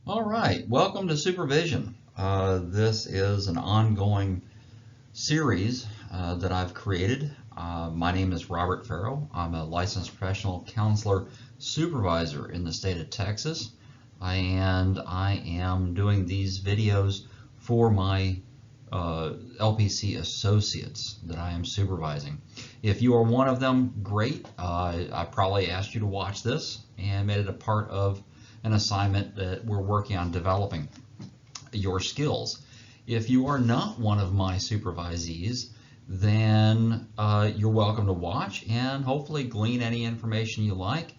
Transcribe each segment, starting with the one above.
All right, welcome to Supervision. This is an ongoing series that I've created. My name is Robert Farrow. I'm a licensed professional counselor supervisor in the state of Texas, and I am doing these videos for my LPC associates that I am supervising. If you are one of them, great. I probably asked you to watch this and made it a part of an assignment that we're working on developing your skills. If you are not one of my supervisees, then you're welcome to watch and hopefully glean any information you like.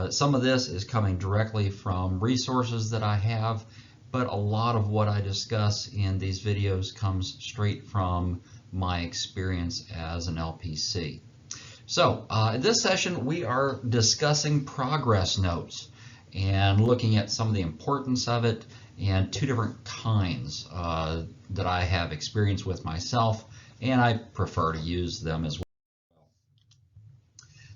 Some of this is coming directly from resources that I have, but a lot of what I discuss in these videos comes straight from my experience as an LPC. So in this session we are discussing progress notes and looking at some of the importance of it and two different kinds that I have experience with myself, and I prefer to use them as well.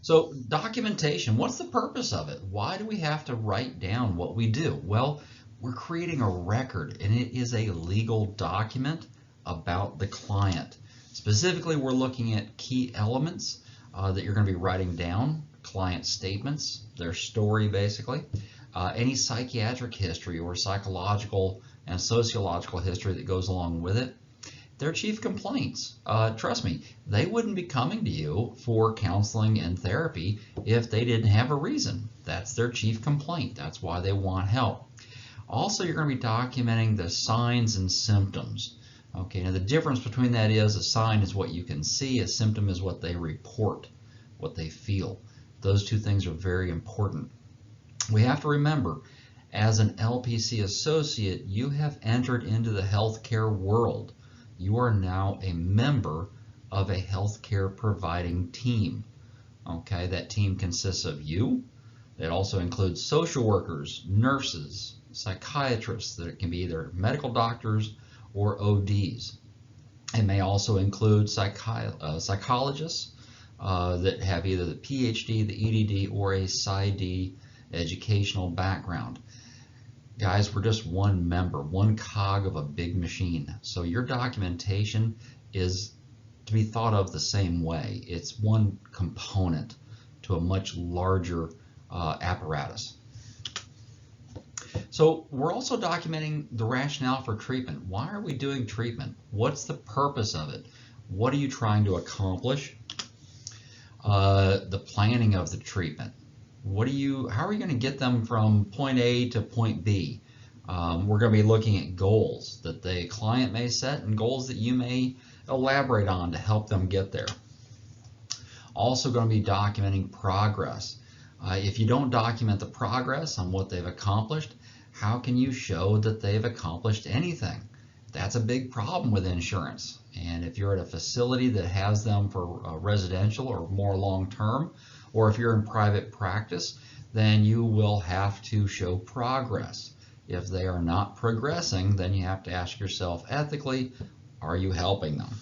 So documentation, what's the purpose of it? Why do we have to write down what we do? Well, we're creating a record, and it is a legal document about the client. Specifically, we're looking at key elements that you're going to be writing down, client statements, their story basically, any psychiatric history or psychological and sociological history that goes along with it, their chief complaints. Trust me, they wouldn't be coming to you for counseling and therapy if they didn't have a reason. That's their chief complaint. That's why they want help. Also, you're going to be documenting the signs and symptoms. Okay, now the difference between that is a sign is what you can see, a symptom is what they report, what they feel. Those two things are very important. We have to remember, as an LPC associate, you have entered into the healthcare world. You are now a member of a healthcare providing team. Okay, that team consists of you. It also includes social workers, nurses, psychiatrists, that can be either medical doctors or ODs. It may also include psychologists that have either the PhD, the EDD, or a PsyD educational background. Guys, we're just one member, one cog of a big machine. So your documentation is to be thought of the same way. It's one component to a much larger apparatus. So we're also documenting the rationale for treatment. Why are we doing treatment? What's the purpose of it? What are you trying to accomplish? The planning of the treatment. How are you going to get them from point A to point B? We're going to be looking at goals that the client may set and goals that you may elaborate on to help them get there. Also going to be documenting progress. If you don't document the progress on what they've accomplished, how can you show that they've accomplished anything? That's a big problem with insurance. And if you're at a facility that has them for residential or more long-term, or if you're in private practice, then you will have to show progress. If they are not progressing, then you have to ask yourself ethically, are you helping them?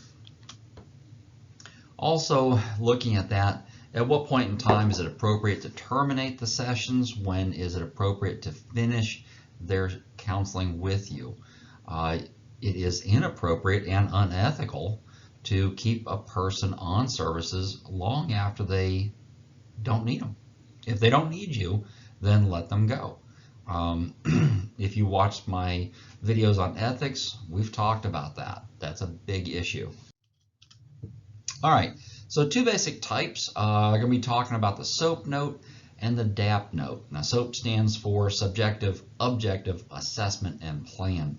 Also, looking at that, at what point in time is it appropriate to terminate the sessions? When is it appropriate to finish their counseling with you? It is inappropriate and unethical to keep a person on services long after they don't need them. If they don't need you, then let them go. If you watched my videos on ethics, we've talked about that. That's a big issue. All right, so two basic types. I'm going to be talking about the SOAP note and the DAP note. Now, SOAP stands for Subjective Objective Assessment and Plan.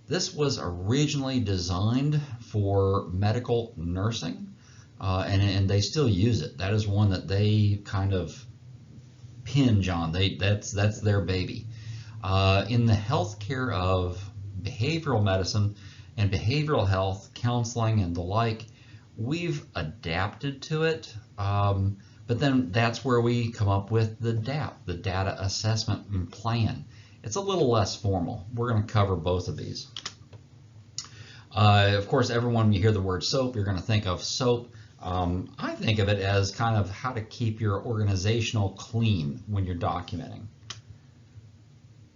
This was originally designed for medical nursing, and they still use it. That is one that they kind of pinge on. That's their baby. In the healthcare of behavioral medicine and behavioral health, counseling, and the like, we've adapted to it, but then that's where we come up with the DAP, the Data Assessment and Plan. It's a little less formal. We're going to cover both of these. Of course, everyone, when you hear the word SOAP, you're going to think of soap. I think of it as kind of how to keep your organizational clean when you're documenting.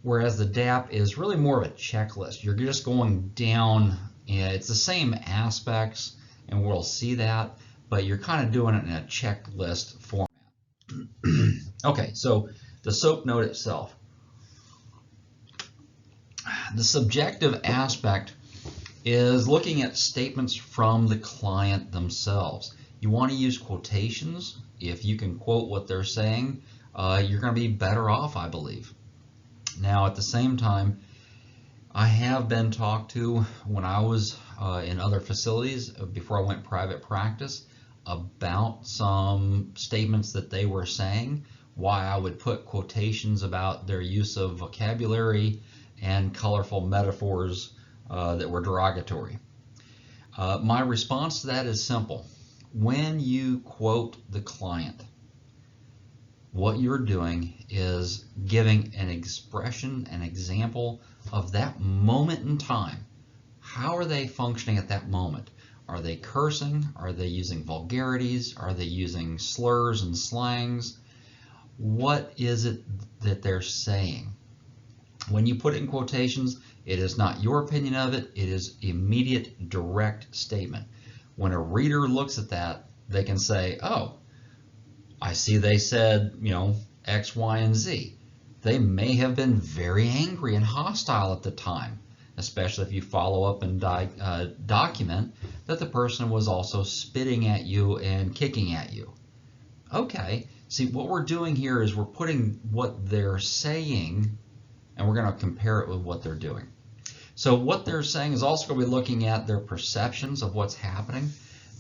whereas the DAP is really more of a checklist. You're just going down, and it's the same aspects, and we'll see that, but you're kind of doing it in a checklist format. Okay, so the SOAP note itself. The subjective aspect is looking at statements from the client themselves. You want to use quotations. If you can quote what they're saying, you're going to be better off, I believe. Now, at the same time, I have been talked to when I was in other facilities before I went private practice about some statements that they were saying, why I would put quotations about their use of vocabulary and colorful metaphors that were derogatory. My response to that is simple. When you quote the client, what you're doing is giving an expression, an example of that moment in time. How are they functioning at that moment? Are they cursing? Are they using vulgarities? Are they using slurs and slangs? What is it that they're saying? When you put it in quotations, it is not your opinion of it. It is immediate, direct statement. When a reader looks at that, they can say, oh, I see they said, X, Y, and Z. They may have been very angry and hostile at the time, especially if you follow up and document that the person was also spitting at you and kicking at you. Okay, see, what we're doing here is we're putting what they're saying and we're going to compare it with what they're doing. So what they're saying is also going to be looking at their perceptions of what's happening,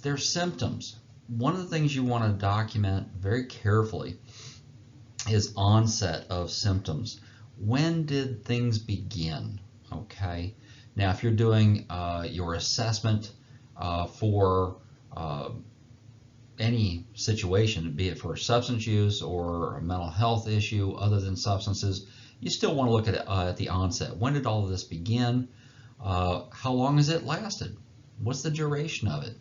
their symptoms. One of the things you want to document very carefully is onset of symptoms. When did things begin? Okay. Now, if you're doing your assessment for any situation, be it for substance use or a mental health issue other than substances, you still want to look at the onset. When did all of this begin? How long has it lasted? What's the duration of it?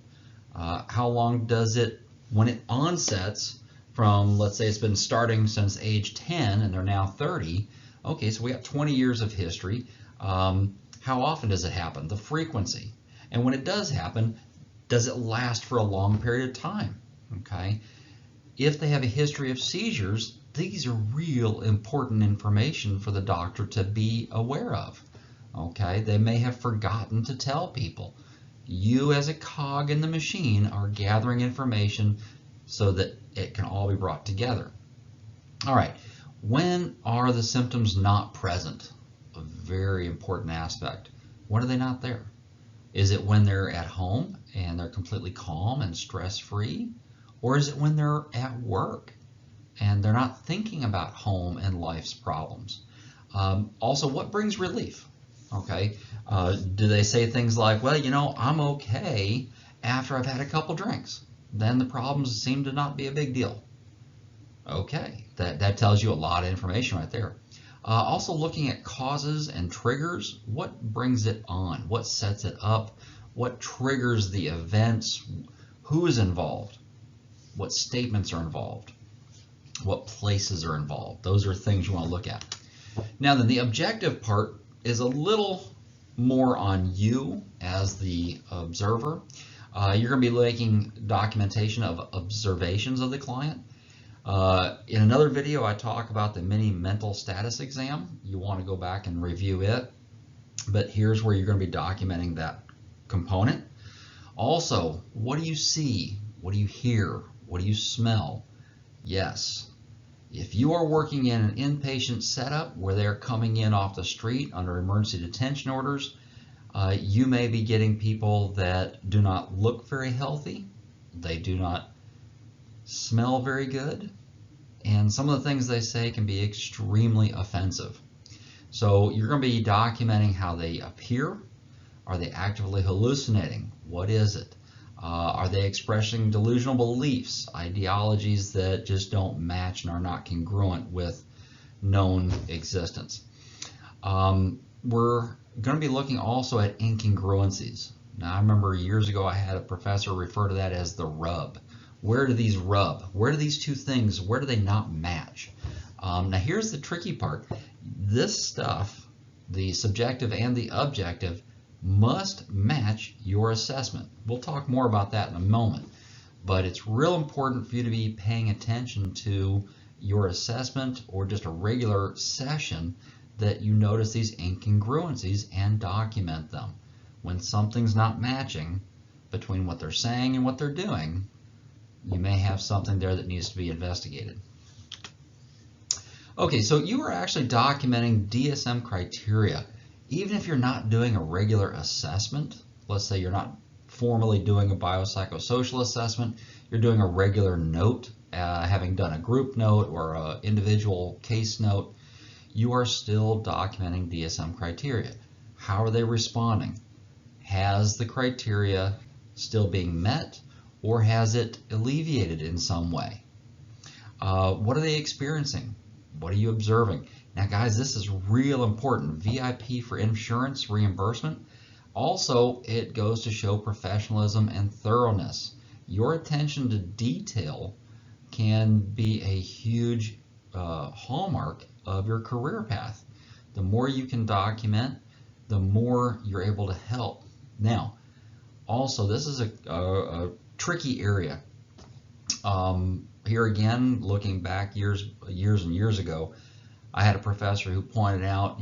How long does it, when it onsets from, let's say it's been starting since age 10 and they're now 30, okay, so we got 20 years of history. How often does it happen? The frequency. And when it does happen, does it last for a long period of time? Okay. If they have a history of seizures, these are real important information for the doctor to be aware of. Okay, they may have forgotten to tell people. You as a cog in the machine are gathering information so that it can all be brought together. All right, when are the symptoms not present? A very important aspect. When are they not there? Is it when they're at home and they're completely calm and stress-free? Or is it when they're at work and they're not thinking about home and life's problems? Also, what brings relief? Okay, do they say things like, well, I'm okay after I've had a couple drinks. Then the problems seem to not be a big deal. Okay, that tells you a lot of information right there. Also looking at causes and triggers. What brings it on? What sets it up? What triggers the events? Who is involved? What statements are involved? What places are involved? Those are things you want to look at. Now then, the objective part is a little more on you as the observer. You're going to be making documentation of observations of the client. In another video, I talk about the mini mental status exam. You want to go back and review it, but here's where you're going to be documenting that component. Also, what do you see? What do you hear? What do you smell? Yes. If you are working in an inpatient setup where they're coming in off the street under emergency detention orders, you may be getting people that do not look very healthy. They do not smell very good. And some of the things they say can be extremely offensive. So you're going to be documenting how they appear. Are they actively hallucinating? What is it? Are they expressing delusional beliefs, ideologies that just don't match and are not congruent with known existence? We're going to be looking also at incongruencies. Now, I remember years ago I had a professor refer to that as the rub. Where do these rub? Where do these two things, where do they not match? Now, here's the tricky part. this stuff, the subjective and the objective, must match your assessment. We'll talk more about that in a moment, but it's real important for you to be paying attention to your assessment or just a regular session, that you notice these incongruencies and document them. When something's not matching between what they're saying and what they're doing, you may have something there that needs to be investigated. Okay, so you are actually documenting DSM criteria. Even if you're not doing a regular assessment, let's say you're not formally doing a biopsychosocial assessment, you're doing a regular note, having done a group note or an individual case note, you are still documenting DSM criteria. How are they responding? Has the criteria still being met, or has it alleviated in some way? What are they experiencing? What are you observing? Now guys, this is real important. VIP for insurance reimbursement. Also, it goes to show professionalism and thoroughness. Your attention to detail can be a huge hallmark of your career path. The more you can document, the more you're able to help. Now, also, this is a tricky area. Here again, looking back years and years ago, I had a professor who pointed out,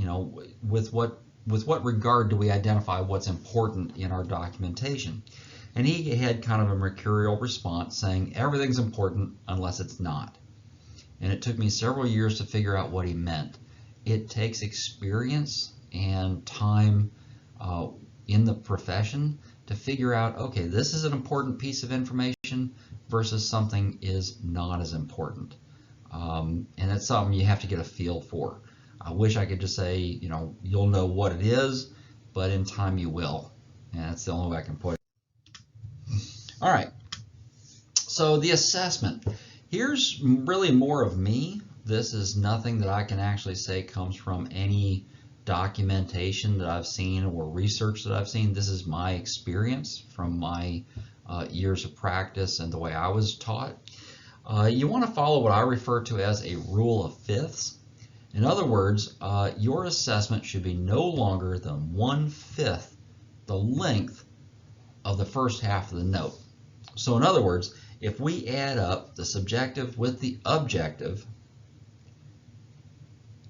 with what regard do we identify what's important in our documentation? And he had kind of a mercurial response saying everything's important unless it's not. And it took me several years to figure out what he meant. It takes experience and time in the profession to figure out, okay, this is an important piece of information versus something is not as important. And it's something you have to get a feel for. I wish I could just say, you'll know what it is, but in time you will. And that's the only way I can put it. All right, so the assessment. Here's really more of me. This is nothing that I can actually say comes from any documentation that I've seen or research that I've seen. This is my experience from my years of practice and the way I was taught. You want to follow what I refer to as a rule of fifths. In other words, your assessment should be no longer than 1/5 the length of the first half of the note. So in other words, if we add up the subjective with the objective,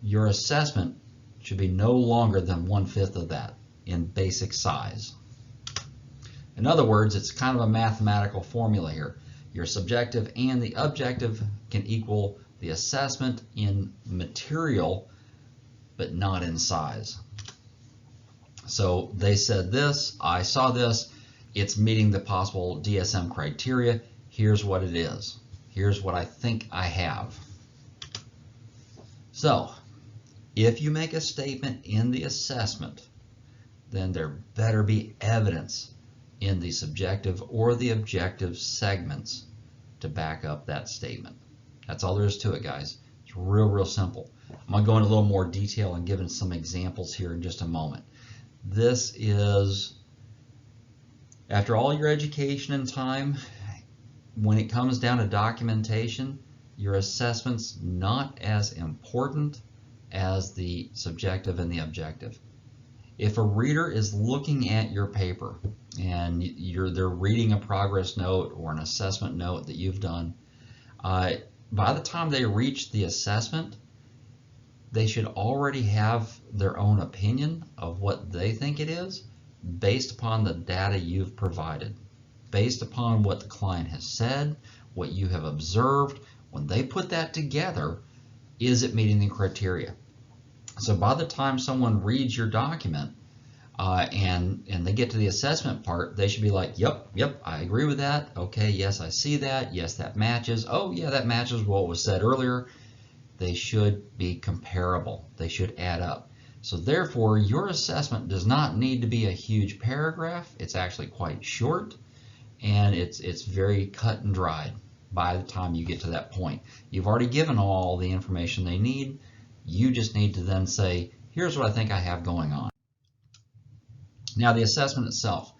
your assessment should be no longer than 1/5 of that in basic size. In other words, it's kind of a mathematical formula here. Your subjective and the objective can equal the assessment in material, but not in size. So they said this, I saw this, it's meeting the possible DSM criteria. Here's what it is. Here's what I think I have. So, if you make a statement in the assessment, then there better be evidence in the subjective or the objective segments to back up that statement. That's all there is to it, guys. It's real simple. I'm going to go into a little more detail and give some examples here in just a moment. This is, after all your education and time, when it comes down to documentation, your assessment's not as important as the subjective and the objective. If a reader is looking at your paper and they're reading a progress note or an assessment note that you've done, by the time they reach the assessment, they should already have their own opinion of what they think it is based upon the data you've provided, based upon what the client has said, what you have observed. When they put that together, is it meeting the criteria? So by the time someone reads your document and they get to the assessment part, they should be like, yep, I agree with that. Okay, yes, I see that. Yes, that matches. Oh, yeah, that matches what was said earlier. They should be comparable. They should add up. So therefore, your assessment does not need to be a huge paragraph. It's actually quite short, and it's very cut and dried by the time you get to that point. You've already given all the information they need. You just need to then say, here's what I think I have going on. Now, the assessment itself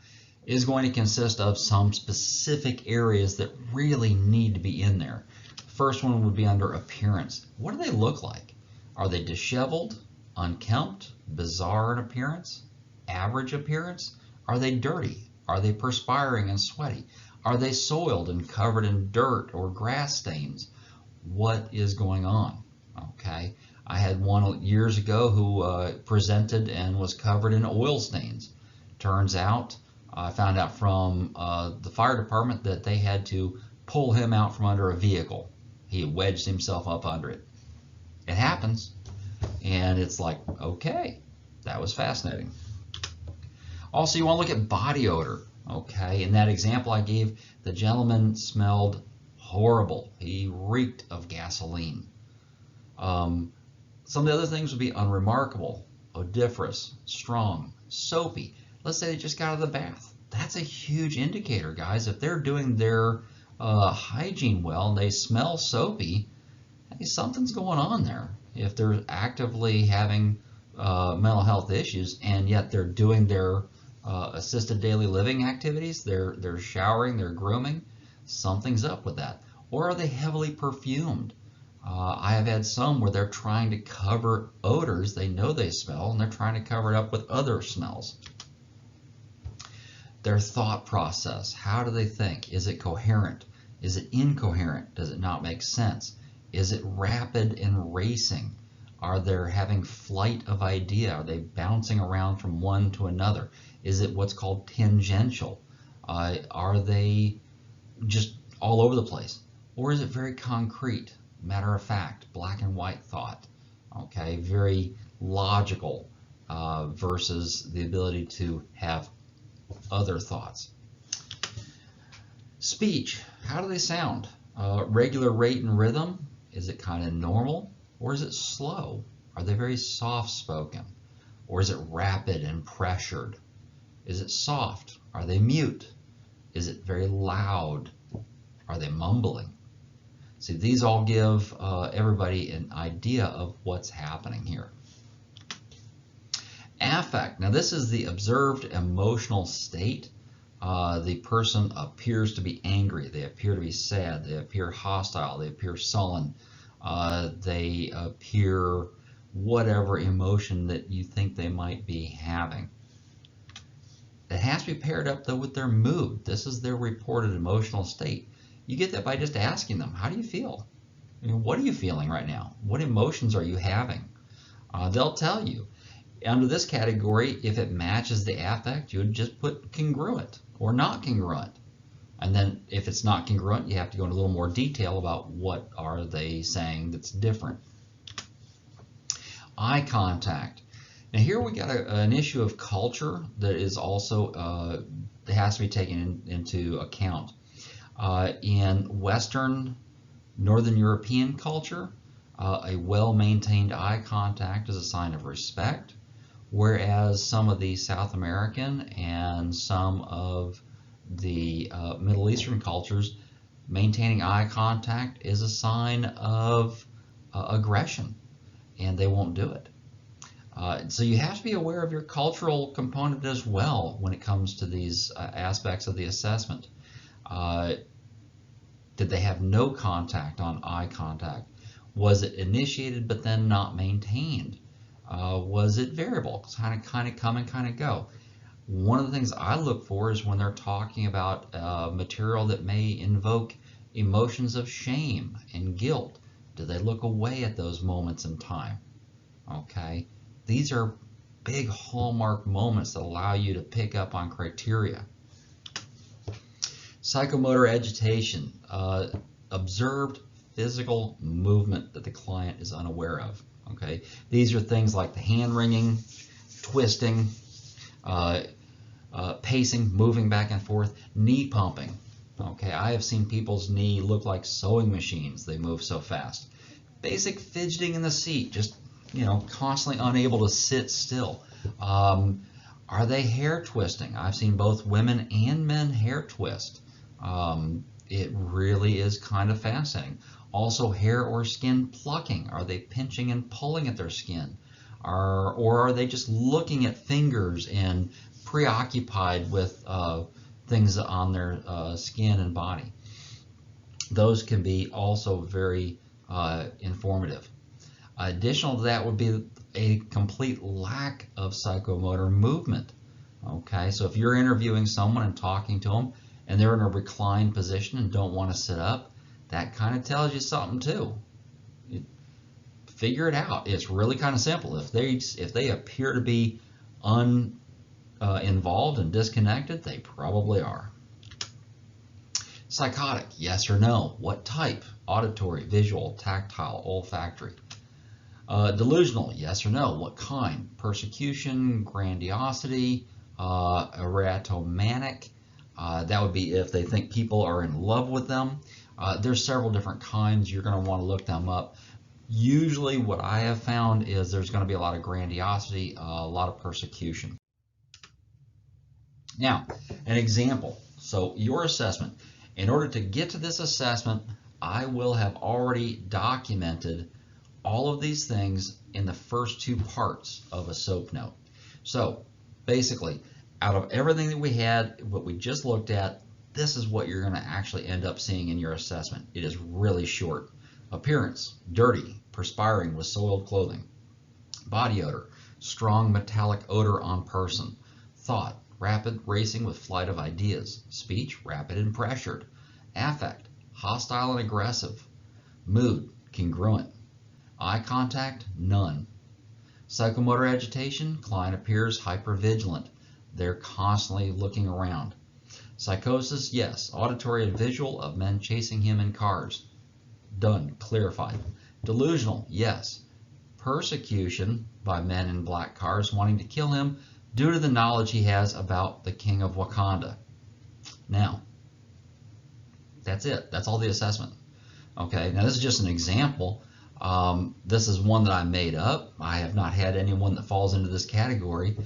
is going to consist of some specific areas that really need to be in there. The first one would be under appearance. What do they look like? Are they disheveled? unkempt, bizarre in appearance, average appearance? Are they dirty? Are they perspiring and sweaty? Are they soiled and covered in dirt or grass stains? What is going on? Okay, I had one years ago who presented and was covered in oil stains. Turns out, I found out from the fire department that they had to pull him out from under a vehicle. He wedged himself up under it. It happens, and it's like, okay, that was fascinating. Also, you want to look at body odor. Okay, in that example I gave, the gentleman smelled horrible. He reeked of gasoline. Some of the other things would be unremarkable, odoriferous, strong, soapy. Let's say they just got out of the bath. That's a huge indicator, guys. If they're doing their hygiene well and they smell soapy, hey, something's going on there. If they're actively having mental health issues and yet they're doing their assisted daily living activities, they're showering, they're grooming, something's up with that. Or are they heavily perfumed? I have had some where they're trying to cover odors they know they smell, and they're trying to cover it up with other smells. Their thought process, how do they think? Is it coherent? Is it incoherent? Does it not make sense? Is it rapid and racing? Are they having flight of idea? Are they bouncing around from one to another? Is it what's called tangential? Are they just all over the place? Or is it very concrete, matter of fact, black and white thought? Okay, very logical versus the ability to have other thoughts. Speech, how do they sound? Regular rate and rhythm? Is it kind of normal? Or is it slow? Are they very soft-spoken? Or is it rapid and pressured? Is it soft? Are they mute? Is it very loud? Are they mumbling? See, these all give everybody an idea of what's happening here. Affect. Now, this is the observed emotional state. The person appears to be angry. They appear to be sad. They appear hostile. They appear sullen. They appear whatever emotion that you think they might be having. It has to be paired up, though, with their mood. This is their reported emotional state. You get that by just asking them, how do you feel? You know, what are you feeling right now? What emotions are you having? They'll tell you. Under this category, if it matches the affect, you would just put congruent or not congruent. And then if it's not congruent, you have to go into a little more detail about what are they saying that's different. Eye contact. Now here we got an issue of culture that is also that has to be taken into account. In Western, Northern European culture, a well-maintained eye contact is a sign of respect, whereas some of the South American and some of the Middle Eastern cultures, maintaining eye contact is a sign of aggression, and they won't do it. So you have to be aware of your cultural component as well when it comes to these aspects of the assessment. Did they have no contact on eye contact? Was it initiated but then not maintained? Was it variable? Kind of come and kind of go. One of the things I look for is when they're talking about material that may invoke emotions of shame and guilt. Do they look away at those moments in time? Okay, these are big hallmark moments that allow you to pick up on criteria. Psychomotor agitation, observed physical movement that the client is unaware of. Okay, these are things like the hand wringing, twisting, pacing, moving back and forth, knee pumping. Okay, I have seen people's knee look like sewing machines. They move so fast. Basic fidgeting in the seat, just constantly unable to sit still. Are they hair twisting? I've seen both women and men hair twist. It really is kind of fascinating. Also, hair or skin plucking. Are they pinching and pulling at their skin? Or are they just looking at fingers and preoccupied with things on their skin and body? Those can be also very informative. Additional to that would be a complete lack of psychomotor movement. Okay, so if you're interviewing someone and talking to them and they're in a reclined position and don't want to sit up, that kind of tells you something too. Figure it out. It's really kind of simple. If they appear to be involved and disconnected, they probably are. Psychotic, yes or no? What type? Auditory, visual, tactile, olfactory. Delusional, yes or no? What kind? Persecution, grandiosity, erotomanic. That would be if they think people are in love with them. There's several different kinds. You're going to want to look them up. Usually what I have found is there's going to be a lot of grandiosity, a lot of persecution. Now, an example. So your assessment. In order to get to this assessment, I will have already documented all of these things in the first two parts of a SOAP note. So basically, out of everything that we had, what we just looked at, this is what you're going to actually end up seeing in your assessment. It is really short. Appearance, dirty, perspiring with soiled clothing. Body odor, strong metallic odor on person. Thought, rapid racing with flight of ideas. Speech, rapid and pressured. Affect, hostile and aggressive. Mood, congruent. Eye contact, none. Psychomotor agitation, client appears hypervigilant. They're constantly looking around. Psychosis, yes. Auditory and visual of men chasing him in cars. Done, clarified. Delusional, yes. Persecution by men in black cars wanting to kill him due to the knowledge he has about the King of Wakanda. Now, that's it. That's all the assessment. Okay, now this is just an example. This is one that I made up. I have not had anyone that falls into this category,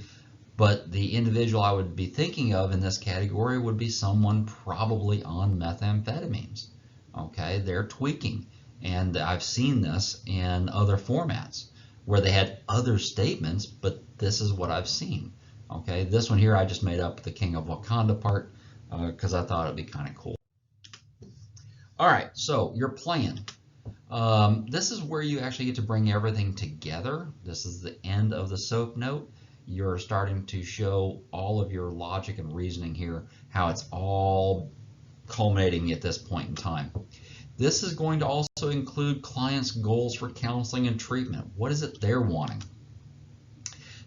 but the individual I would be thinking of in this category would be someone probably on methamphetamines. Okay, they're tweaking, and I've seen this in other formats where they had other statements, but this is what I've seen. Okay, this one here I just made up the King of Wakanda part because I thought it'd be kind of cool. All right, so your plan. This is where you actually get to bring everything together. This is the end of the SOAP note. You're starting to show all of your logic and reasoning here, how it's all culminating at this point in time. This is going to also include clients' goals for counseling and treatment. What is it they're wanting?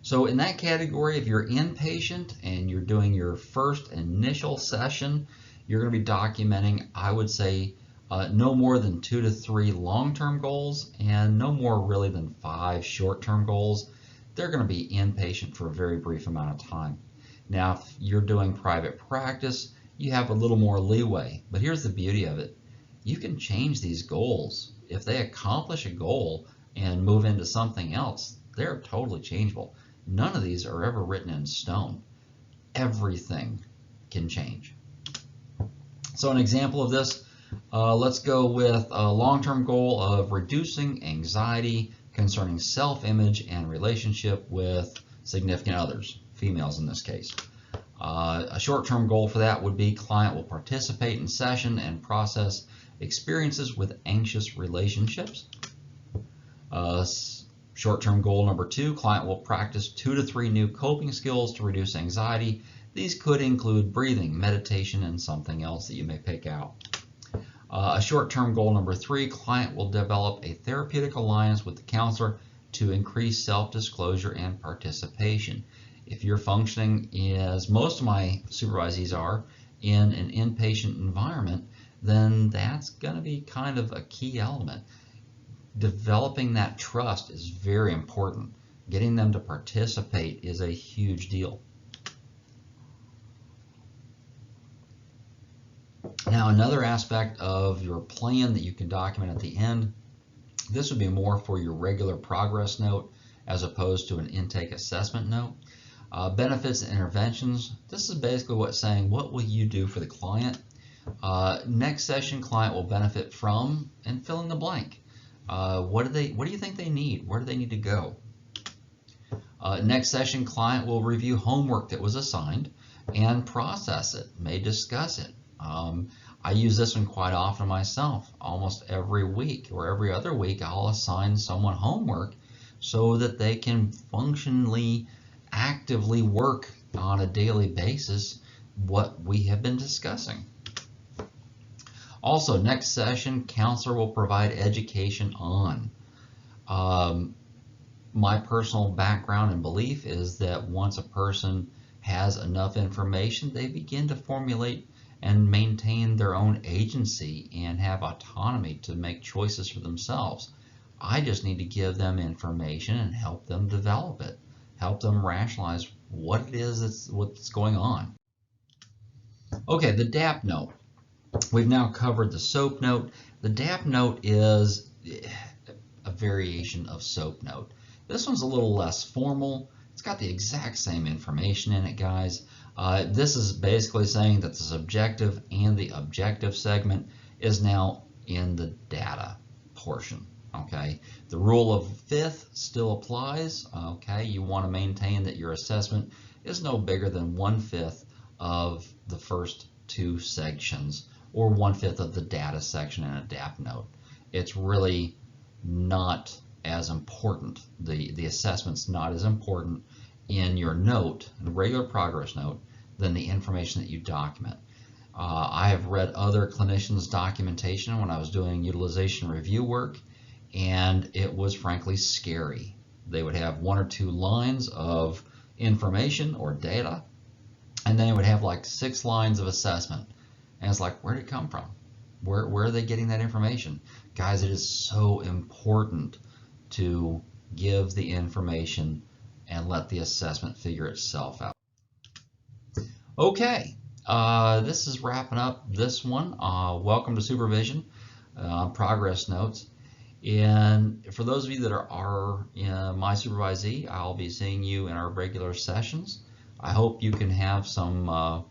So in that category, if you're inpatient and you're doing your first initial session, you're going to be documenting, I would say, no more than 2 to 3 long-term goals and no more really than 5 short-term goals. They're going to be inpatient for a very brief amount of time. Now, if you're doing private practice, you have a little more leeway, but here's the beauty of it. You can change these goals. If they accomplish a goal and move into something else, they're totally changeable. None of these are ever written in stone. Everything can change. So an example of this, let's go with a long-term goal of reducing anxiety concerning self-image and relationship with significant others, females in this case. A short-term goal for that would be client will participate in session and process experiences with anxious relationships. Short-term goal number 2, client will practice 2 to 3 new coping skills to reduce anxiety. These could include breathing, meditation, and something else that you may pick out. A short-term goal number 3, client will develop a therapeutic alliance with the counselor to increase self-disclosure and participation. If you're functioning, as most of my supervisees are, in an inpatient environment, then that's going to be kind of a key element. Developing that trust is very important. Getting them to participate is a huge deal. Now, another aspect of your plan that you can document at the end, this would be more for your regular progress note as opposed to an intake assessment note. Benefits and interventions, this is basically what's saying, what will you do for the client? Next session, client will benefit from, and fill in the blank. What do you think they need? Where do they need to go? Next session, client will review homework that was assigned and process it, may discuss it. I use this one quite often myself. Almost every week or every other week, I'll assign someone homework so that they can functionally, actively work on a daily basis what we have been discussing. Also, next session, counselor will provide education on. My personal background and belief is that once a person has enough information, they begin to formulate and maintain their own agency and have autonomy to make choices for themselves. I just need to give them information and help them develop it, help them rationalize what it is what's going on. Okay, the DAP note. We've now covered the SOAP note. The DAP note is a variation of SOAP note. This one's a little less formal. It's got the exact same information in it, guys. This is basically saying that the subjective and the objective segment is now in the data portion. Okay, the rule of fifth still applies. Okay, you want to maintain that your assessment is no bigger than 1/5 of the first two sections, or 1/5 of the data section in a DAP note. It's really not as important. The assessment's not as important in your note, the regular progress note, than the information that you document. I have read other clinicians' documentation when I was doing utilization review work, and it was frankly scary. They would have 1 or 2 lines of information or data, and then it would have like 6 lines of assessment. And it's like, where did it come from? Where are they getting that information? Guys, it is so important to give the information and let the assessment figure itself out. Okay, this is wrapping up this one. Welcome to Supervision, progress notes. And for those of you that are my supervisee, I'll be seeing you in our regular sessions. I hope you can have some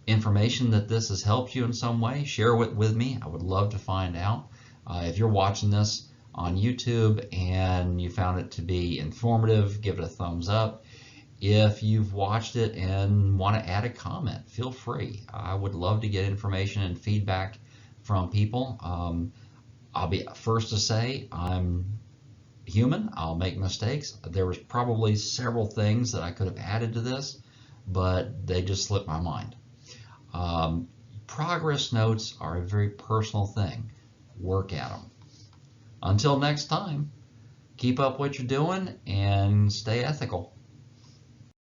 information that this has helped you in some way. Share it with me. I would love to find out. If you're watching this on YouTube and you found it to be informative, give it a thumbs up. If you've watched it and want to add a comment, feel free. I would love to get information and feedback from people. I'll be first to say I'm human. I'll make mistakes. There was probably several things that I could have added to this, but they just slipped my mind. Progress notes are a very personal thing. Work at them. Until next time, keep up what you're doing and stay ethical.